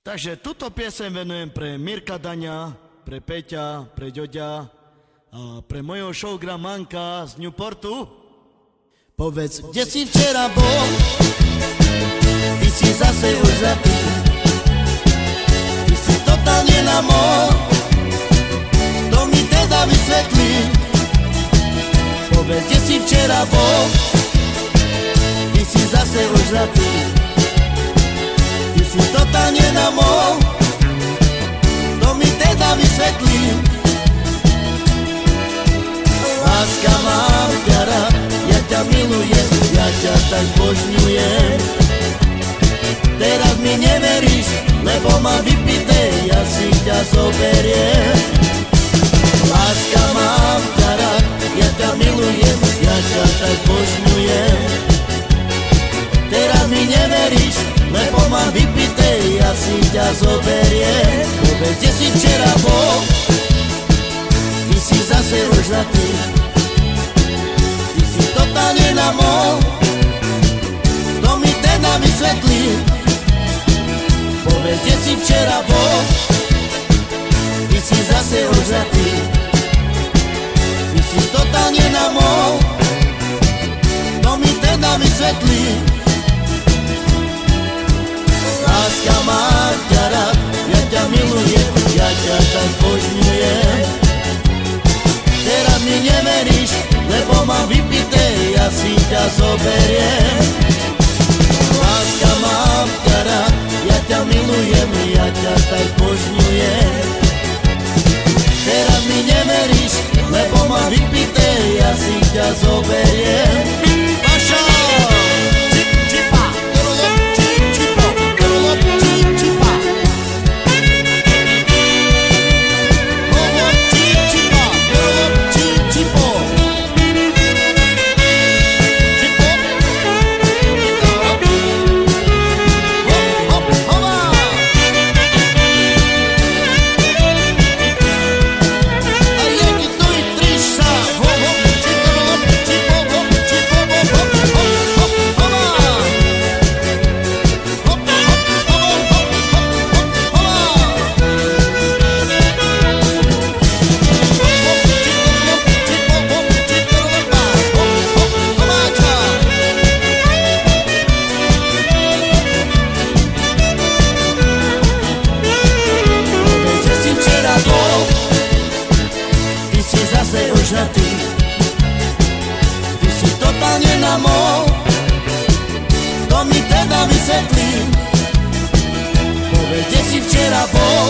Takže túto pieseň venujem pre Mirka Daňa, pre Peťa, pre Ďoďa a pre mojho showgra Manka z Newportu. Povedz, kde si včera bol, ty si zase už zapý, ty si totálne na mol, to mi teda vysvetlí. Povedz, kde si včera bol, ty si zase už zapý, ty si totálne na mol, to mi teda vysvetlí. Láska, mám ťa rád, ja ťa milujem, ja ťa tak zbožňujem. Teraz mi neveríš, lebo mám vypité, ja si ťa zoberiem. Láska, mám ťa rád, ja ťa milujem, ja ťa tak zbožňujem. Teraz mi neveríš, lebo mám vypité, ja si ťa zoberiem. Povedz, kde si včera bol, ty si zase už zlatý, ty si totálne na mol, to mi teda vysvetlí. Povedz, kde si včera bol, ty si zase už zlatý, ty si totálne na mol, to mi teda vysvetlí. Láska, mám ťa rád, ja ťa milujem, ja ťa tak zbožňujem. Teraz mi neveríš, lebo mám vypité, ja si ťa zoberiem. Láska, mám ťa rád, ja ťa milujem, ja ťa tak zbožňujem. Teraz mi neveríš, lebo mám vypité, ja si ťa zoberiem. Ty si totálne na mol, to mi teda vysvetlí. Povedz, kde si včera bol,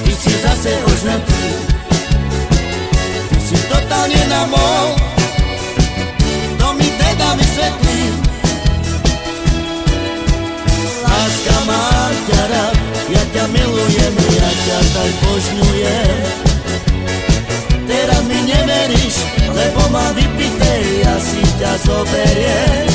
ty si zase ožnatý, ty si totálne na mol, to mi teda vysvetlí. Láska, mám ťa rád, ja ťa milujem, ja ťa tak zbožňujem. Teraz mi neveríš, lebo mám vypité, ja si ťa zoberiem.